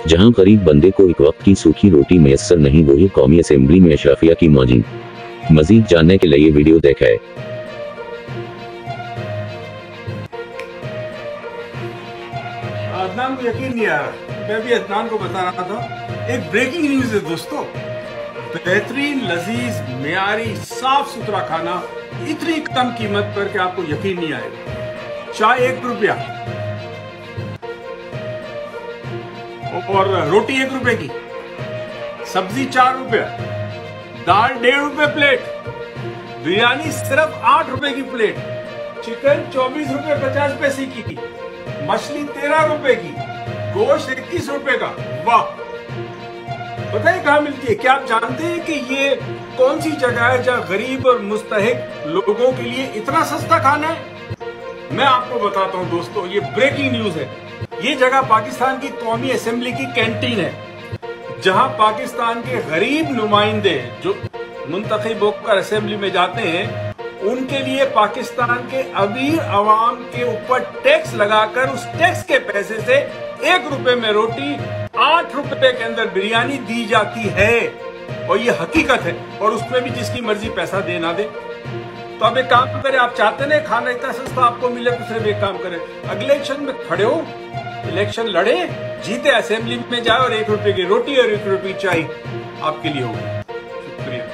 जहां गरीब बंदे को एक वक्त की सूखी रोटी मैसर नहीं, वही कौमी असेंबली में अशराफिया की मौजी। मजीद जानने के लिए वीडियो देखें। अदनान को यकीन नहीं आ रहा, मैं भी अदनान को बता रहा था। एक ब्रेकिंग न्यूज है दोस्तों, बेहतरीन लजीज मियारी साफ सुथरा खाना इतनी कम कीमत पर कि आपको यकीन नहीं आएगा। चाय 1 रुपया और रोटी 1 रुपए की, सब्जी 4 रुपया, दाल 1.5 रुपए प्लेट, बिरयानी सिर्फ 8 रुपए की प्लेट, चिकन 24 रुपए 50 पैसे की, मछली 13 रुपए की, गोश्त 21 रुपए का। वाह! बताइए कहां मिलती है? क्या आप जानते हैं कि ये कौन सी जगह है जहां गरीब और मुस्तहिक लोगों के लिए इतना सस्ता खाना है? मैं आपको बताता हूं दोस्तों, ये ब्रेकिंग न्यूज है। ये जगह पाकिस्तान की कौमी असेंबली की कैंटीन है, जहां पाकिस्तान के गरीब नुमाइंदे जो मुंतखब होकर असेंबली में जाते हैं, उनके लिए पाकिस्तान के अमीर अवाम के ऊपर टैक्स लगाकर उस टैक्स के पैसे से 1 रुपए में रोटी, 8 रुपए के अंदर बिरयानी दी जाती है। और ये हकीकत है, और उसमें भी जिसकी मर्जी पैसा दे ना दे। तो अब एक काम करें, आप चाहते ना खाना इतना सस्ता आपको मिले, तो सिर्फ एक काम करें, अगले इलेक्शन में खड़े हो, इलेक्शन लड़े, जीते, असेंबली में जाए और 1 रुपए की रोटी और 1 रुपए की चाय आपके लिए होगी। शुक्रिया।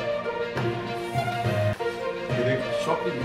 शॉपिंग